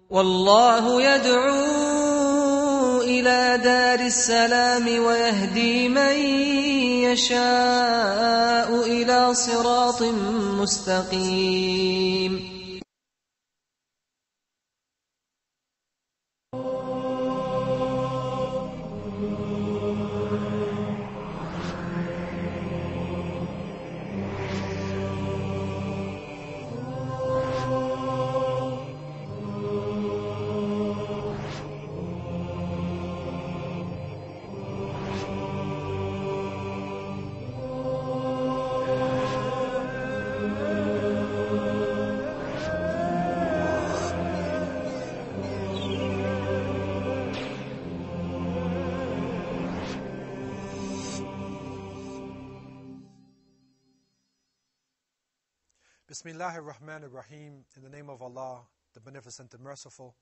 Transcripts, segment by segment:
والله يدعو إلى دار السلام ويهدي من يشاء إلى صراط مستقيم. Bismillahir Rahmanir Rahim. In the name of Allah, the Beneficent and Merciful,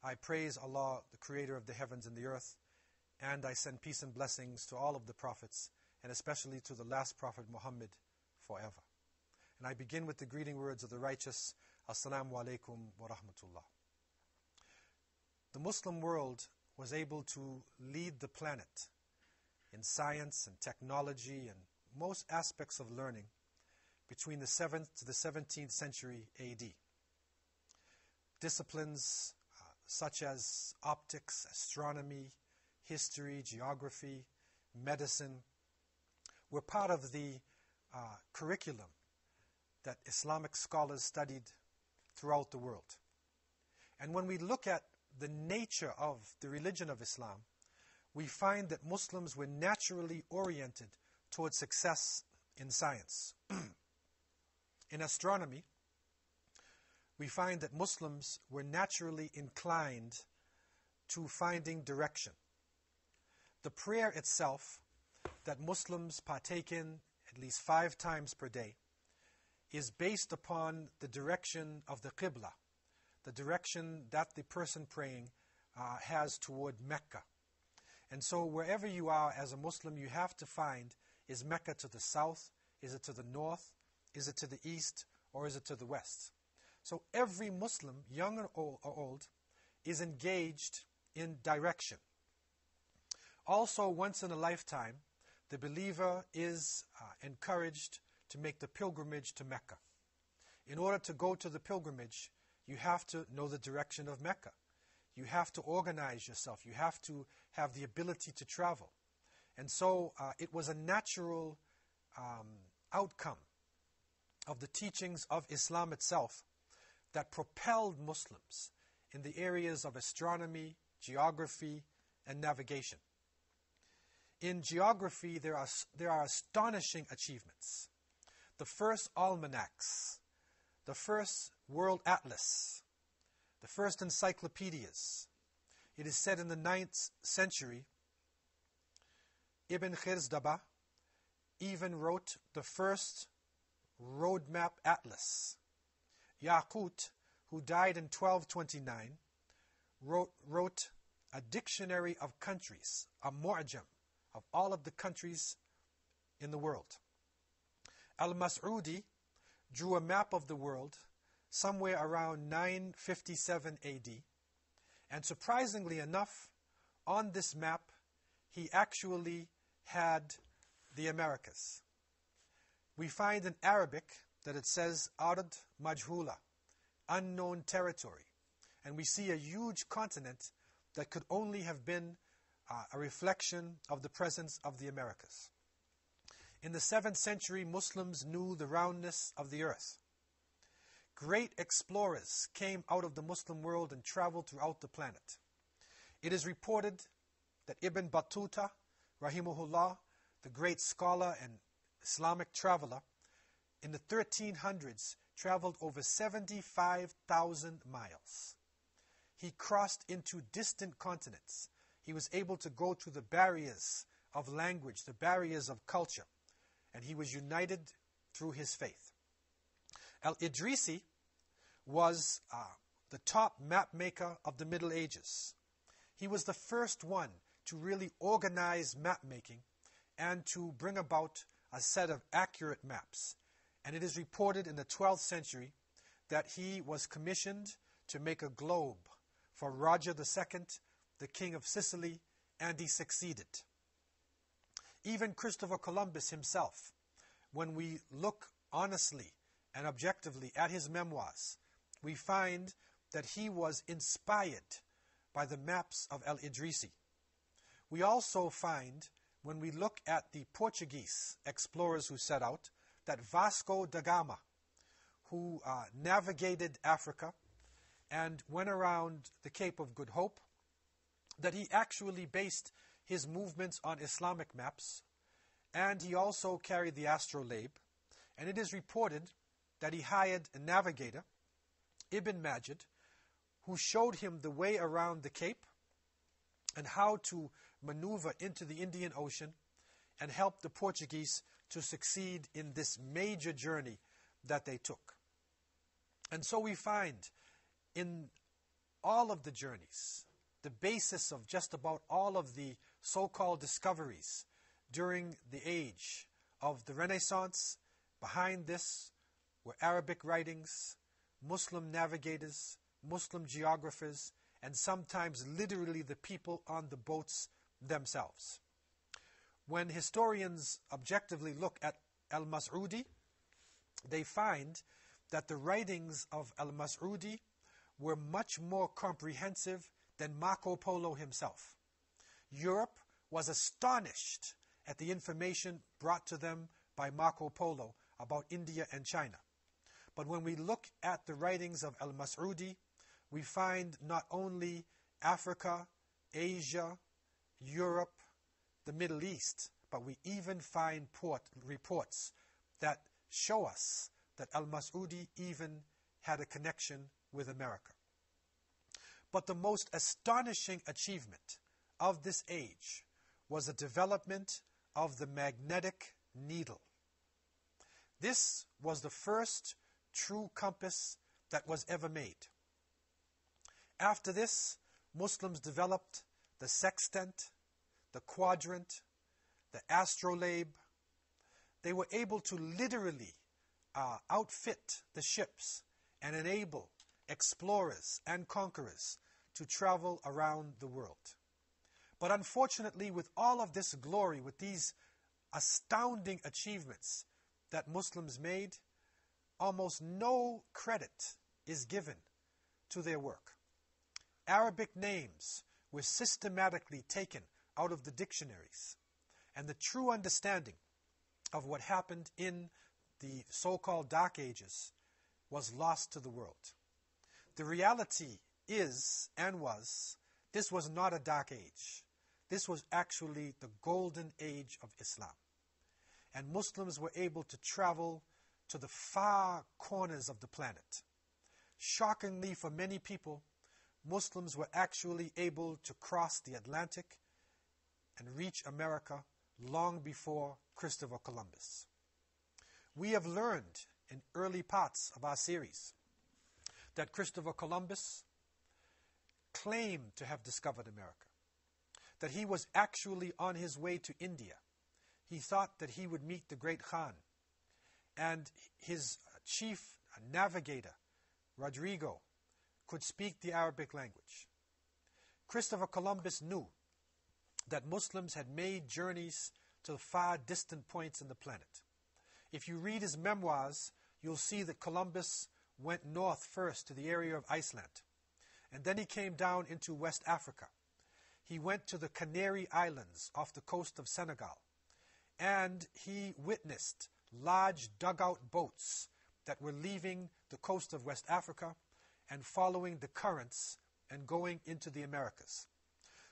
I praise Allah, the Creator of the heavens and the earth, and I send peace and blessings to all of the prophets, and especially to the last Prophet Muhammad forever. And I begin with the greeting words of the righteous, Assalamu alaikum wa rahmatullah. The Muslim world was able to lead the planet in science and technology and most aspects of learning between the 7th to the 17th century AD. Disciplines such as optics, astronomy, history, geography, medicine were part of the curriculum that Islamic scholars studied throughout the world. And when we look at the nature of the religion of Islam, we find that Muslims were naturally oriented towards success in science. In astronomy, we find that Muslims were naturally inclined to finding direction. The prayer itself that Muslims partake in at least 5 times per day is based upon the direction of the Qibla, the direction that the person praying has toward Mecca. And so wherever you are as a Muslim, you have to find, is Mecca to the south? Is it to the north? Is it to the east, or is it to the west? So every Muslim, young or old, is engaged in direction. Also, once in a lifetime, the believer is encouraged to make the pilgrimage to Mecca. In order to go to the pilgrimage, you have to know the direction of Mecca. You have to organize yourself. You have to have the ability to travel. And so it was a natural outcome of the teachings of Islam itself that propelled Muslims in the areas of astronomy, geography, and navigation. In geography, there are astonishing achievements. The first almanacs, the first world atlas, the first encyclopedias. It is said in the 9th century, Ibn Khizdaba even wrote the first roadmap atlas. Yaqut, who died in 1229, wrote a dictionary of countries, a mu'jam of all of the countries in the world. Al-Mas'udi drew a map of the world somewhere around 957 AD, and surprisingly enough, on this map, he actually had the Americas. We find in Arabic that it says Ard Majhula, unknown territory. And we see a huge continent that could only have been a reflection of the presence of the Americas. In the 7th century, Muslims knew the roundness of the earth. Great explorers came out of the Muslim world and traveled throughout the planet. It is reported that Ibn Battuta, rahimahullah, the great scholar and Islamic traveler, in the 1300s traveled over 75,000 miles. He crossed into distant continents. He was able to go through the barriers of language, the barriers of culture, and he was united through his faith. Al-Idrisi was the top map maker of the Middle Ages. He was the first one to really organize map making and to bring about a set of accurate maps. And it is reported in the 12th century that he was commissioned to make a globe for Roger II, the king of Sicily, and he succeeded. Even Christopher Columbus himself, when we look honestly and objectively at his memoirs, we find that he was inspired by the maps of El Idrisi. We also find, when we look at the Portuguese explorers who set out, that Vasco da Gama, who navigated Africa and went around the Cape of Good Hope, that he actually based his movements on Islamic maps, and he also carried the astrolabe, and it is reported that he hired a navigator, Ibn Majid, who showed him the way around the Cape and how to maneuver into the Indian Ocean and help the Portuguese to succeed in this major journey that they took. And so we find in all of the journeys, the basis of just about all of the so-called discoveries during the age of the Renaissance. Behind this were Arabic writings, Muslim navigators, Muslim geographers, and sometimes literally the people on the boats themselves. When historians objectively look at al-Mas'udi, they find that the writings of al-Mas'udi were much more comprehensive than Marco Polo himself. Europe was astonished at the information brought to them by Marco Polo about India and China. But when we look at the writings of al-Mas'udi, we find not only Africa, Asia, Europe, the Middle East, but we even find reports that show us that al-Mas'udi even had a connection with America. But the most astonishing achievement of this age was the development of the magnetic needle. This was the first true compass that was ever made. After this, Muslims developed the sextant, the quadrant, the astrolabe. They were able to literally outfit the ships and enable explorers and conquerors to travel around the world. But unfortunately, with all of this glory, with these astounding achievements that Muslims made, almost no credit is given to their work. Arabic names were systematically taken out of the dictionaries, and the true understanding of what happened in the so-called Dark Ages was lost to the world. The reality is, and was, this was not a dark age. This was actually the golden age of Islam. And Muslims were able to travel to the far corners of the planet. Shockingly for many people, Muslims were actually able to cross the Atlantic and reach America long before Christopher Columbus. We have learned in early parts of our series that Christopher Columbus claimed to have discovered America, that he was actually on his way to India. He thought that he would meet the great Khan, and his chief navigator, Rodrigo, could speak the Arabic language. Christopher Columbus knew that Muslims had made journeys to far distant points in the planet. If you read his memoirs, you'll see that Columbus went north first to the area of Iceland, and then he came down into West Africa. He went to the Canary Islands off the coast of Senegal, and he witnessed large dugout boats that were leaving the coast of West Africa and following the currents and going into the Americas.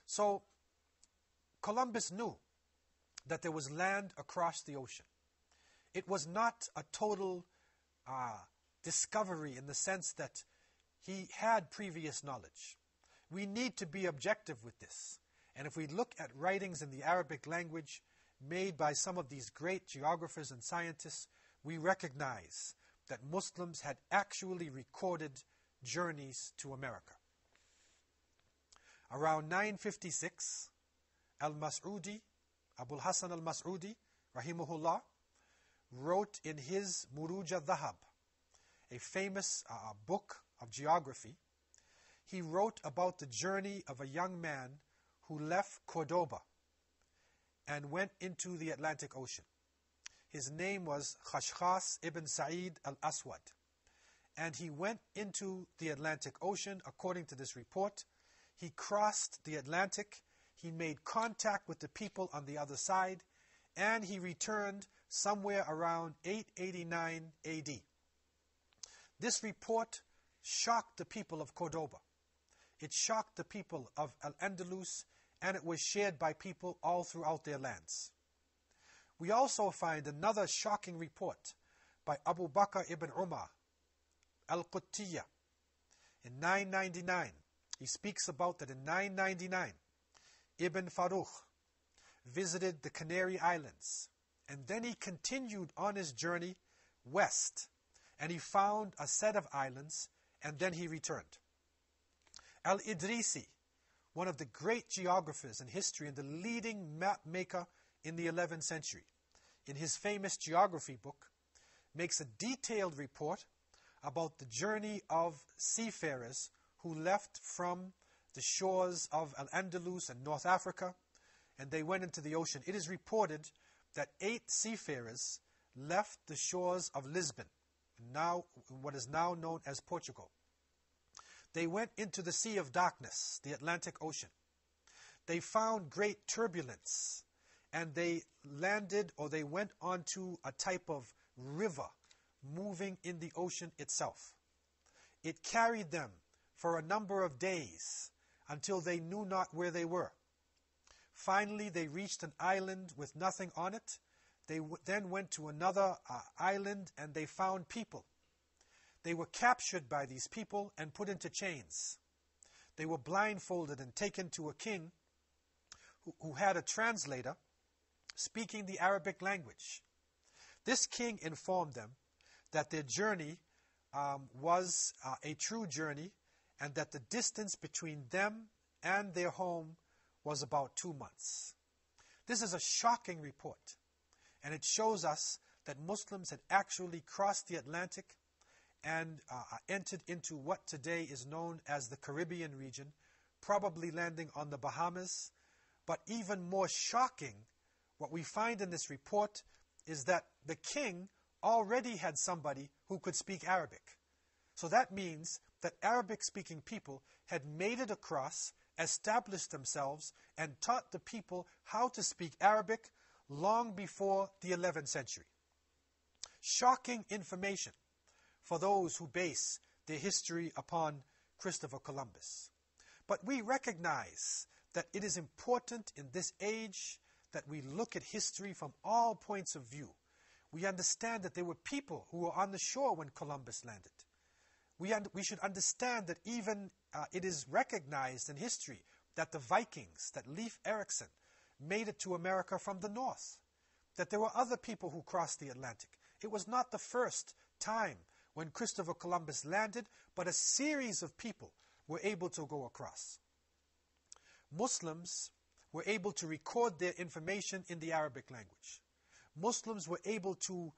So Columbus knew that there was land across the ocean. It was not a total discovery in the sense that he had previous knowledge. We need to be objective with this. And if we look at writings in the Arabic language made by some of these great geographers and scientists, we recognize that Muslims had actually recorded journeys to America. Around 956, al-Mas'udi, Abul Hasan al-Mas'udi, rahimahullah, wrote in his Muruj al-Dhahab, a famous book of geography. he wrote about the journey of a young man who left Cordoba and went into the Atlantic Ocean. His name was Khashkhas ibn Sa'id al-Aswad. And he went into the Atlantic Ocean, according to this report. He crossed the Atlantic, he made contact with the people on the other side, and he returned somewhere around 889 AD. This report shocked the people of Cordoba. It shocked the people of Al-Andalus, and it was shared by people all throughout their lands. We also find another shocking report by Abu Bakr ibn Umar al-Quttiyya in 999. He speaks about that in 999, Ibn Farukh visited the Canary Islands, and then he continued on his journey west, and he found a set of islands, and then he returned. Al-Idrisi, one of the great geographers in history and the leading map maker in the 11th century, in his famous geography book, makes a detailed report about the journey of seafarers who left from the shores of Al-Andalus and North Africa, and they went into the ocean. It is reported that 8 seafarers left the shores of Lisbon, now what is now known as Portugal. They went into the Sea of Darkness, the Atlantic Ocean. They found great turbulence, and they landed, or they went onto a type of river moving in the ocean itself. It carried them for a number of days until they knew not where they were. Finally, they reached an island with nothing on it. They then went to another island, and they found people. They were captured by these people and put into chains. They were blindfolded and taken to a king who had a translator speaking the Arabic language. This king informed them that their journey was a true journey, and that the distance between them and their home was about 2 months. This is a shocking report, and it shows us that Muslims had actually crossed the Atlantic and entered into what today is known as the Caribbean region, probably landing on the Bahamas. But even more shocking, what we find in this report is that the king already had somebody who could speak Arabic. So that means that Arabic-speaking people had made it across, established themselves, and taught the people how to speak Arabic long before the 11th century. Shocking information for those who base their history upon Christopher Columbus. But we recognize that it is important in this age that we look at history from all points of view. We understand that there were people who were on the shore when Columbus landed. We should understand that even it is recognized in history that the Vikings, that Leif Erikson, made it to America from the north. That there were other people who crossed the Atlantic. It was not the first time when Christopher Columbus landed, but a series of people were able to go across. Muslims were able to record their information in the Arabic language. Muslims were able to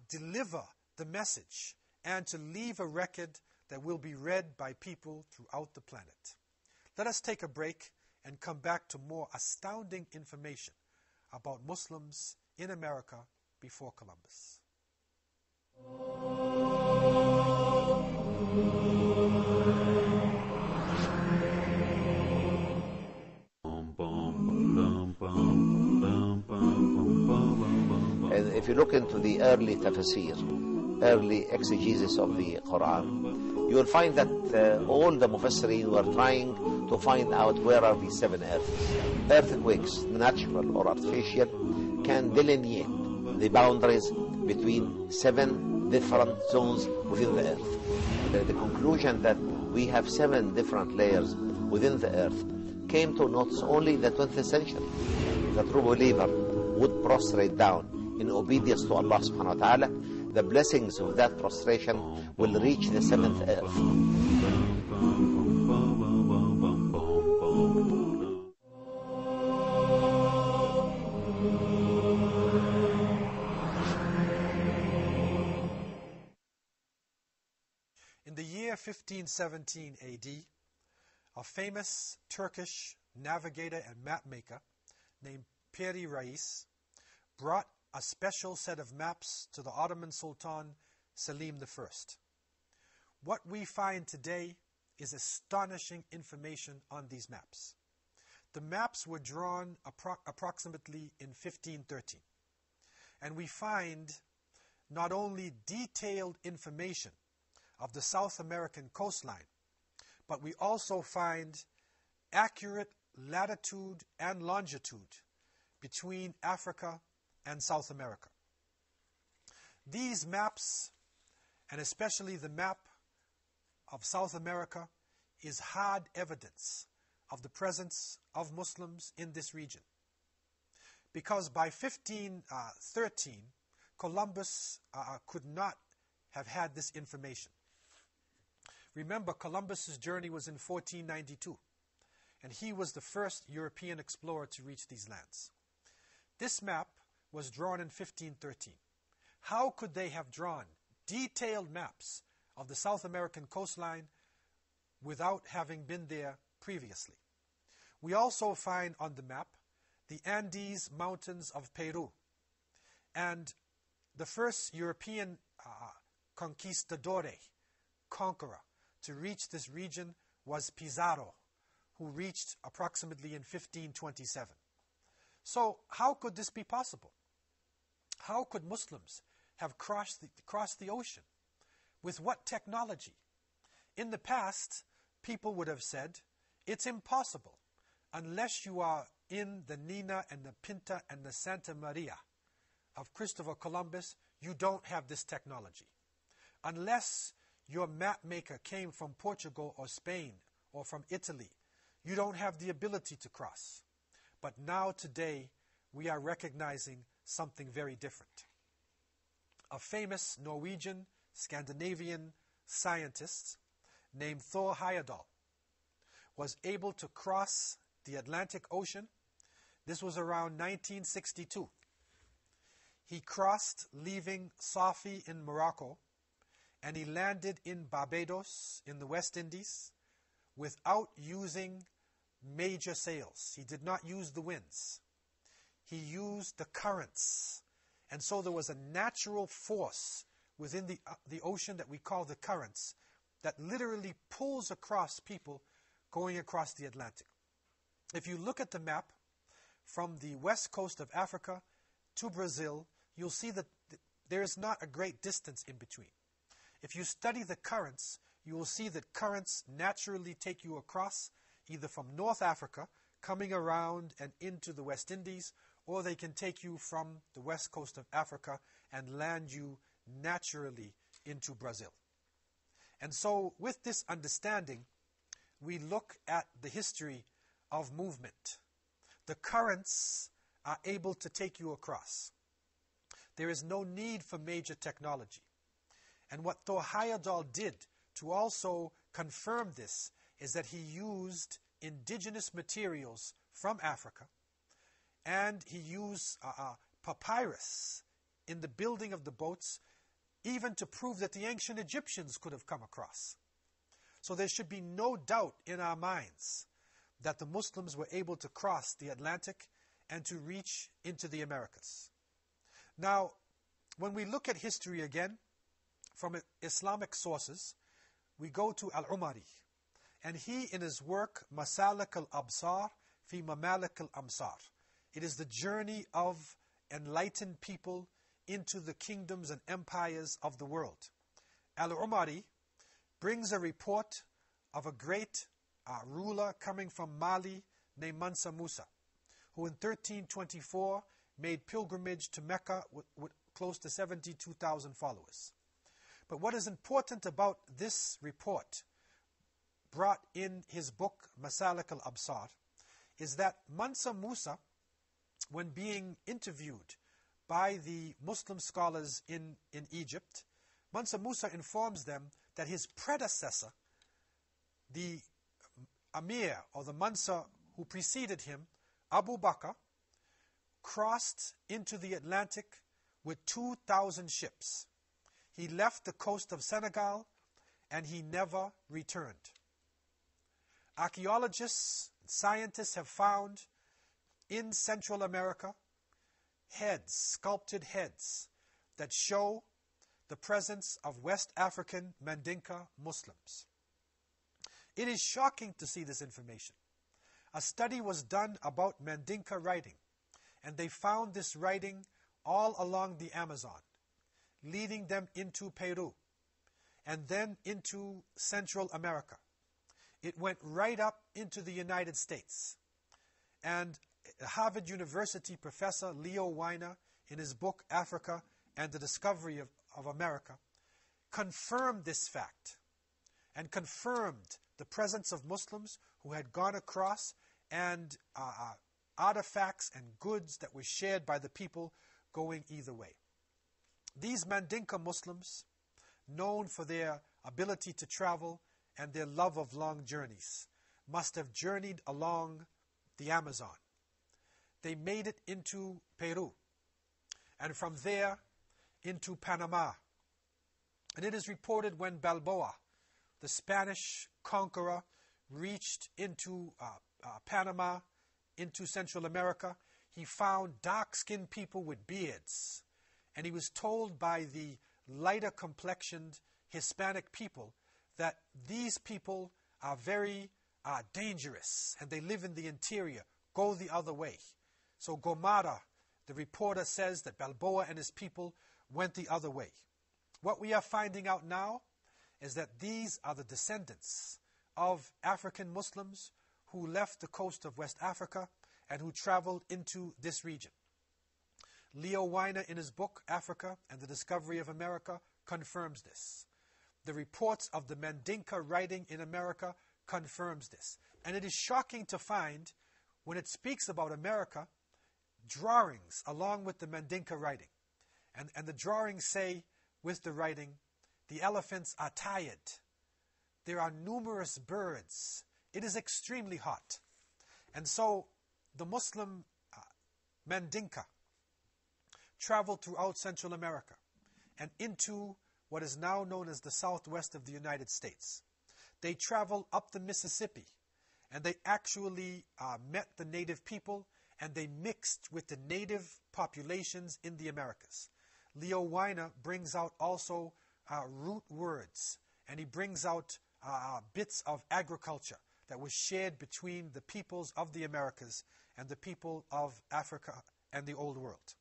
deliver the message and to leave a record that will be read by people throughout the planet. Let us take a break and come back to more astounding information about Muslims in America before Columbus. If you look into the early tafsir, early exegesis of the Quran, you will find that all the Mufassirin were trying to find out where are the 7 earths. Earthquakes, natural or artificial, can delineate the boundaries between 7 different zones within the earth. The conclusion that we have 7 different layers within the earth came to not only the 20th century. The true believer would prostrate down in obedience to Allah subhanahu wa ta'ala. The blessings of that prostration will reach the 7th earth. In the year 1517 AD, a famous Turkish navigator and map maker named Piri Reis brought a special set of maps to the Ottoman Sultan Selim I. What we find today is astonishing information on these maps. The maps were drawn approximately in 1513. And we find not only detailed information of the South American coastline, but we also find accurate latitude and longitude between Africa and South America. These maps, and especially the map of South America, is hard evidence of the presence of Muslims in this region. Because by 1513, Columbus could not have had this information. Remember, Columbus's journey was in 1492, and he was the first European explorer to reach these lands. This map was drawn in 1513. How could they have drawn detailed maps of the South American coastline without having been there previously? We also find on the map the Andes Mountains of Peru. And the first European conquistador, conqueror, to reach this region was Pizarro, who reached approximately in 1527. So how could this be possible? How could Muslims have crossed the ocean? With what technology? In the past, people would have said, it's impossible unless you are in the Nina and the Pinta and the Santa Maria of Christopher Columbus. You don't have this technology. Unless your map maker came from Portugal or Spain or from Italy, you don't have the ability to cross. But now today, we are recognizing something very different. A famous Norwegian, Scandinavian scientist named Thor Heyerdahl was able to cross the Atlantic Ocean. This was around 1962. He crossed, leaving Safi in Morocco, and he landed in Barbados in the West Indies without using major sails. He did not use the winds. He used the currents. And so there was a natural force within the ocean that we call the currents that literally pulls across people going across the Atlantic. If you look at the map from the west coast of Africa to Brazil, you'll see that there is not a great distance in between. If you study the currents, you will see that currents naturally take you across either from North Africa, coming around and into the West Indies, or they can take you from the west coast of Africa and land you naturally into Brazil. And so with this understanding, we look at the history of movement. The currents are able to take you across. There is no need for major technology. And what Thor Heyerdahl did to also confirm this is that he used indigenous materials from Africa, and he used papyrus in the building of the boats, even to prove that the ancient Egyptians could have come across. So there should be no doubt in our minds that the Muslims were able to cross the Atlantic and to reach into the Americas. Now, when we look at history again, from Islamic sources, we go to Al-Umari. And he, in his work, Masalik al-Absar fi Mamalik al-Amsar, it is the journey of enlightened people into the kingdoms and empires of the world. Al-Umari brings a report of a great ruler coming from Mali named Mansa Musa, who in 1324 made pilgrimage to Mecca with close to 72,000 followers. But what is important about this report, brought in his book Masalik al-Absar, is that Mansa Musa, when being interviewed by the Muslim scholars in Egypt, Mansa Musa informs them that his predecessor, the Amir or the Mansa who preceded him, Abu Bakr, crossed into the Atlantic with 2,000 ships. He left the coast of Senegal and he never returned. Archaeologists, scientists have found in Central America heads, sculpted heads, that show the presence of West African Mandinka Muslims. It is shocking to see this information. A study was done about Mandinka writing, and they found this writing all along the Amazon, leading them into Peru, and then into Central America. It went right up into the United States. And Harvard University professor Leo Weiner, in his book Africa and the Discovery of America, confirmed this fact and confirmed the presence of Muslims who had gone across, and artifacts and goods that were shared by the people going either way. These Mandinka Muslims, known for their ability to travel and their love of long journeys, must have journeyed along the Amazon. They made it into Peru, and from there into Panama. And it is reported when Balboa, the Spanish conqueror, reached into Panama, into Central America, he found dark-skinned people with beards. And he was told by the lighter complexioned Hispanic people that these people are very dangerous and they live in the interior. Go the other way. So Gomara, the reporter, says that Balboa and his people went the other way. What we are finding out now is that these are the descendants of African Muslims who left the coast of West Africa and who traveled into this region. Leo Weiner, in his book Africa and the Discovery of America, confirms this. The reports of the Mandinka writing in America confirms this. And it is shocking to find, when it speaks about America, drawings along with the Mandinka writing. And the drawings say, with the writing, the elephants are tired. There are numerous birds. It is extremely hot. And so the Muslim Mandinka traveled throughout Central America and into what is now known as the southwest of the United States. They traveled up the Mississippi, and they actually met the native people, and they mixed with the native populations in the Americas. Leo Weiner brings out also root words, and he brings out bits of agriculture that was shared between the peoples of the Americas and the people of Africa and the Old World.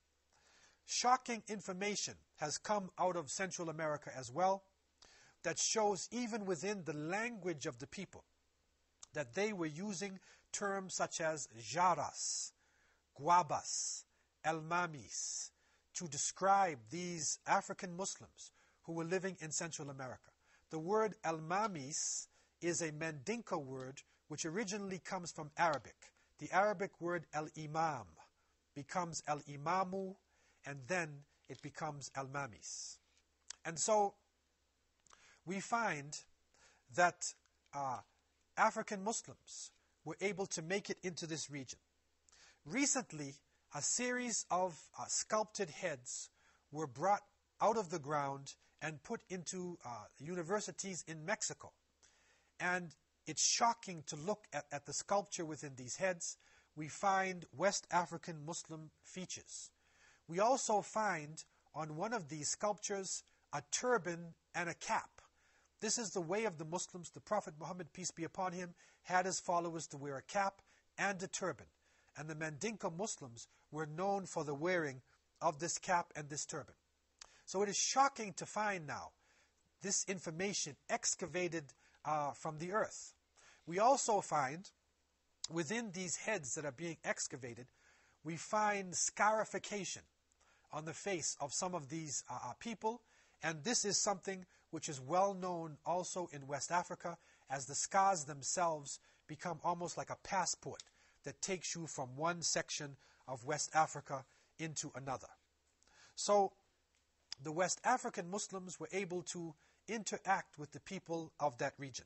Shocking information has come out of Central America as well that shows, even within the language of the people, that they were using terms such as jaras, guabas, elmamis to describe these African Muslims who were living in Central America. The word elmamis is a Mandinka word which originally comes from Arabic. The Arabic word el-imam becomes el-imamu, and then it becomes elmamis. And so we find that African Muslims were able to make it into this region. Recently, a series of sculpted heads were brought out of the ground and put into universities in Mexico. And it's shocking to look at the sculpture within these heads. We find West African Muslim features. We also find on one of these sculptures a turban and a cap. This is the way of the Muslims. The Prophet Muhammad, peace be upon him, had his followers to wear a cap and a turban. And the Mandinka Muslims were known for the wearing of this cap and this turban. So it is shocking to find now this information excavated from the earth. We also find within these heads that are being excavated, we find scarification on the face of some of these people. And this is something which is well known also in West Africa, as the scars themselves become almost like a passport that takes you from one section of West Africa into another. So the West African Muslims were able to interact with the people of that region.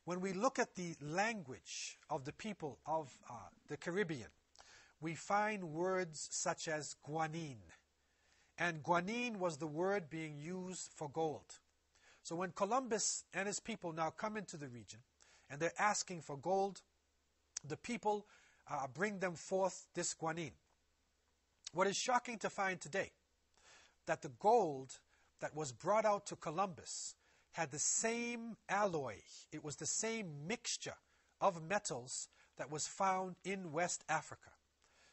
When we look at the language of the people of the Caribbean, we find words such as guanin. And guanin was the word being used for gold. So when Columbus and his people now come into the region, and they're asking for gold. The people bring them forth this guanine. What is shocking to find today, that the gold that was brought out to Columbus had the same alloy, it was the same mixture of metals that was found in West Africa.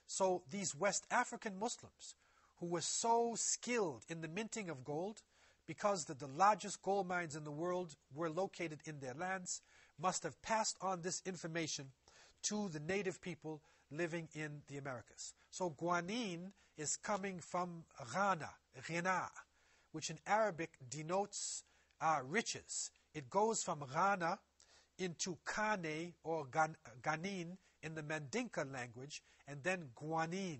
So these West African Muslims, who were so skilled in the minting of gold, because the largest gold mines in the world were located in their lands, must have passed on this information to the native people living in the Americas. So guanine is coming from ghina, which in Arabic denotes riches. It goes from ghana into kane or ganin in the Mandinka language, and then guanine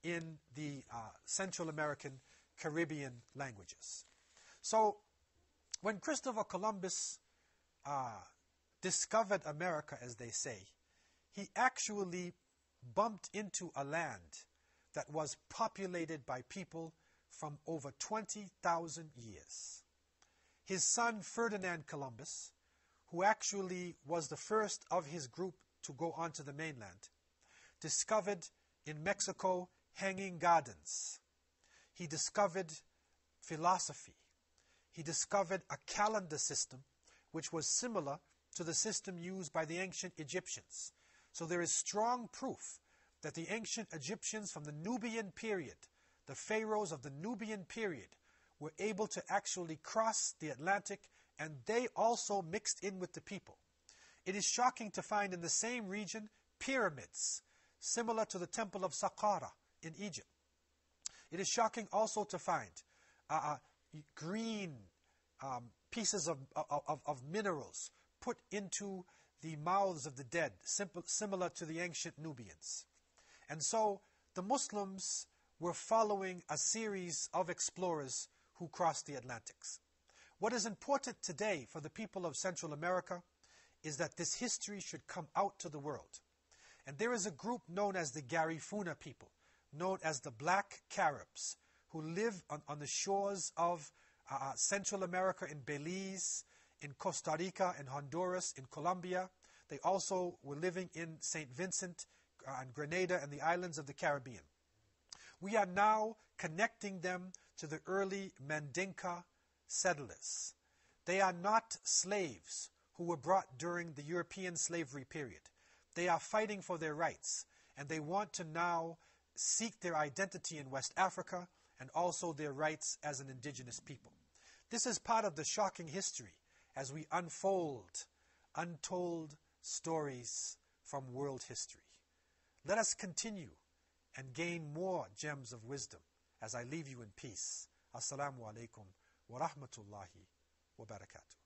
in the Central American Caribbean languages. So when Christopher Columbus discovered America, as they say, he actually bumped into a land that was populated by people from over 20,000 years. His son Ferdinand Columbus, who actually was the first of his group to go onto the mainland, discovered in Mexico hanging gardens. He discovered philosophy. He discovered a calendar system which was similar to the system used by the ancient Egyptians. So there is strong proof that the ancient Egyptians from the Nubian period, the pharaohs of the Nubian period, were able to actually cross the Atlantic, and they also mixed in with the people. It is shocking to find in the same region pyramids, similar to the temple of Saqqara in Egypt. It is shocking also to find green pieces of minerals put into the mouths of the dead, similar to the ancient Nubians. And so the Muslims were following a series of explorers who crossed the Atlantics. What is important today for the people of Central America is that this history should come out to the world. And there is a group known as the Garifuna people, known as the Black Caribs, who live on the shores of Central America, in Belize, in Costa Rica, in Honduras, in Colombia. They also were living in St. Vincent and Grenada and the islands of the Caribbean. We are now connecting them to the early Mandinka settlers. They are not slaves who were brought during the European slavery period. They are fighting for their rights, and they want to now seek their identity in West Africa and also their rights as an indigenous people. This is part of the shocking history as we unfold untold stories from world history. Let us continue and gain more gems of wisdom as I leave you in peace. Assalamu alaikum wa rahmatullahi wa barakatuh.